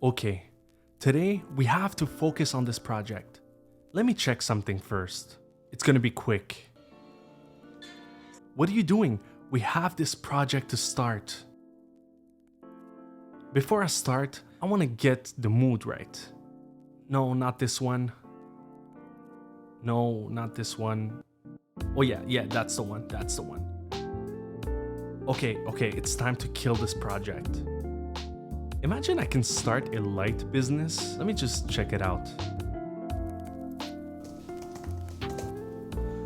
Okay, today we have to focus on this project. Let me check something first. It's gonna be quick. What are you doing? We have this project to start. Before I start, I wanna get the mood right. No, not this one. No, not this one. Oh yeah, that's the one, that's the one. Okay, it's time to kill this project. Imagine I can start a light business. Let me just check it out.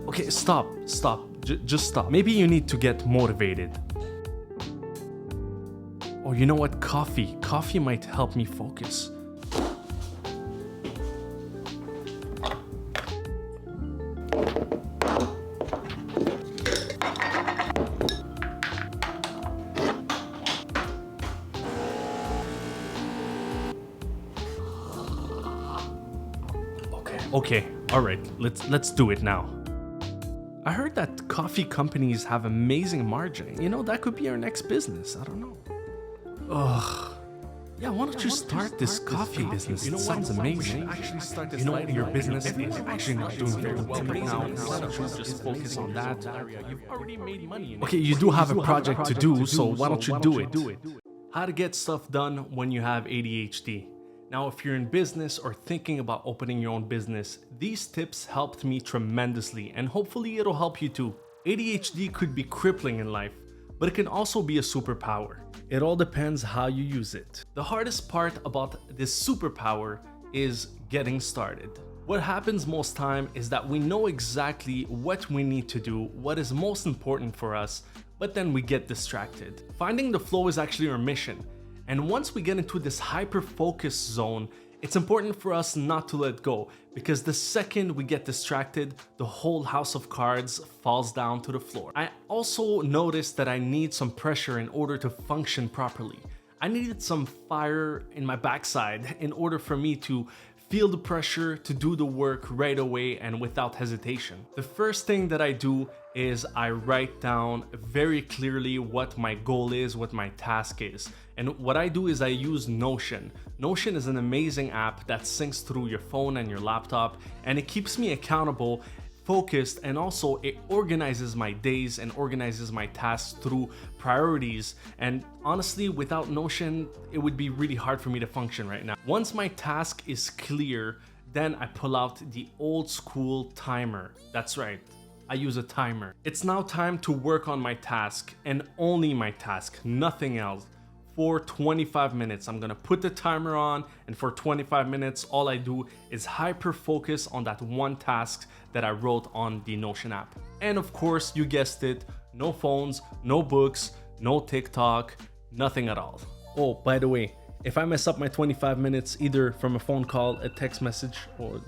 Okay, stop. Just stop. Maybe you need to get motivated. Or you know what? Coffee. Coffee might help me focus. Okay, all right, let's do it now. I heard that coffee companies have amazing margin. You know, that could be our next business. I don't know. Ugh. Yeah, why don't you start this coffee business? You know, it sounds amazing. You know, your business is actually not doing very well right now. Why don't you just focus on that area? You've already made money. Okay, you do have a project to do, so why don't you do it? How to get stuff done when you have ADHD. Now, if you're in business or thinking about opening your own business, these tips helped me tremendously, and hopefully it'll help you too. ADHD could be crippling in life, but it can also be a superpower. It all depends how you use it. The hardest part about this superpower is getting started. What happens most time is that we know exactly what we need to do, what is most important for us, but then we get distracted. Finding the flow is actually our mission. And once we get into this hyper-focus zone, it's important for us not to let go, because the second we get distracted, the whole house of cards falls down to the floor. I also noticed that I need some pressure in order to function properly. I needed some fire in my backside in order for me to feel the pressure to do the work right away and without hesitation. The first thing that I do is I write down very clearly what my goal is, what my task is. And what I do is I use Notion. Notion is an amazing app that syncs through your phone and your laptop, and it keeps me accountable, focused, and also it organizes my days and organizes my tasks through priorities. And honestly, without Notion, it would be really hard for me to function right now. Once my task is clear, then I pull out the old school timer. That's right, I use a timer. It's now time to work on my task, and only my task, nothing else. For 25 minutes, I'm gonna put the timer on, and for 25 minutes, all I do is hyper focus on that one task that I wrote on the Notion app. And of course, you guessed it, no phones, no books, no TikTok, nothing at all. Oh, by the way, if I mess up my 25 minutes, either from a phone call, a text message, or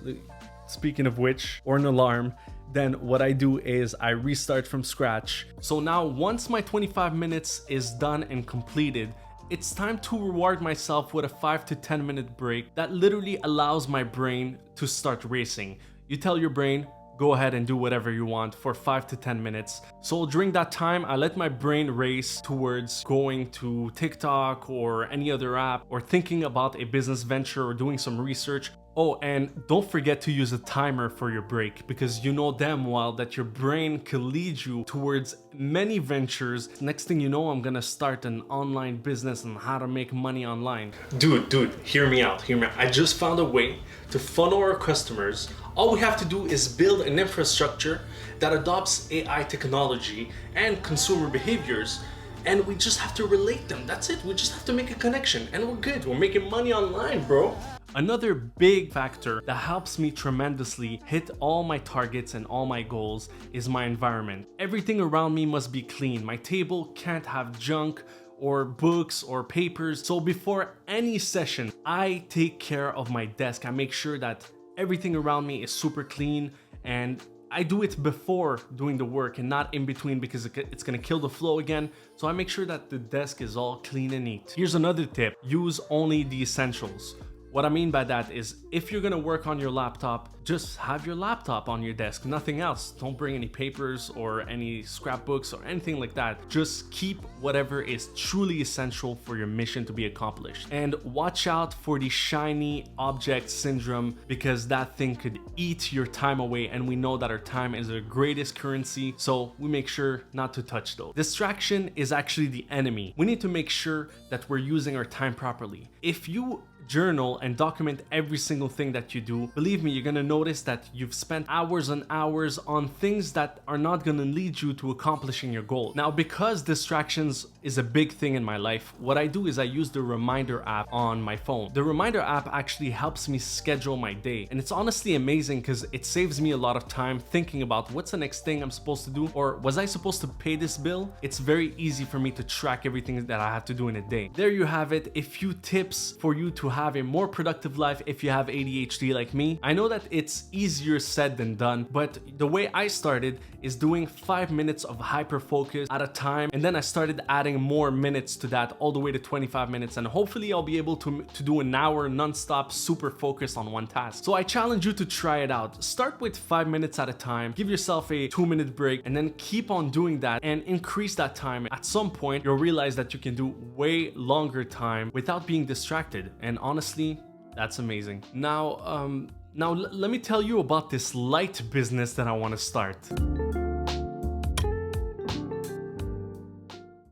speaking of which, or an alarm, then what I do is I restart from scratch. So now once my 25 minutes is done and completed, it's time to reward myself with a 5 to 10 minute break that literally allows my brain to start racing. You tell your brain, go ahead and do whatever you want for 5 to 10 minutes. So during that time, I let my brain race towards going to TikTok or any other app, or thinking about a business venture or doing some research. Oh, and don't forget to use a timer for your break, because you know damn well that your brain could lead you towards many ventures. Next thing you know, I'm gonna start an online business on how to make money online. Dude, hear me out. I just found a way to funnel our customers. All we have to do is build an infrastructure that adopts AI technology and consumer behaviors, and we just have to relate them. That's it. We just have to make a connection, and we're good. We're making money online, bro. Another big factor that helps me tremendously hit all my targets and all my goals is my environment. Everything around me must be clean. My table can't have junk or books or papers. So before any session, I take care of my desk. I make sure that everything around me is super clean, and I do it before doing the work and not in between, because it's gonna kill the flow again. So I make sure that the desk is all clean and neat. Here's another tip: use only the essentials. What I mean by that is if you're gonna work on your laptop, just have your laptop on your desk, nothing else. Don't bring any papers or any scrapbooks or anything like that. Just keep whatever is truly essential for your mission to be accomplished. And watch out for the shiny object syndrome, because that thing could eat your time away, and we know that our time is our greatest currency, so we make sure not to touch those. Distraction is actually the enemy. We need to make sure that we're using our time properly. If you journal and document every single thing that you do, believe me, you're gonna notice that you've spent hours and hours on things that are not gonna lead you to accomplishing your goal. Now, because distractions is a big thing in my life, what I do is I use the reminder app on my phone. The reminder app actually helps me schedule my day, and it's honestly amazing because it saves me a lot of time thinking about what's the next thing I'm supposed to do, or was I supposed to pay this bill? It's very easy for me to track everything that I have to do in a day. There you have it, a few tips for you to have a more productive life if you have ADHD like me. I know that it's easier said than done, but the way I started is doing 5 minutes of hyper focus at a time, and then I started adding more minutes to that, all the way to 25 minutes, and hopefully I'll be able to do an hour non-stop super focused on one task. So I challenge you to try it out. Start with 5 minutes at a time, give yourself a 2-minute break, and then keep on doing that and increase that time. At some point you'll realize that you can do way longer time without being distracted, and honestly, that's amazing. Now let me tell you about this light business that I want to start.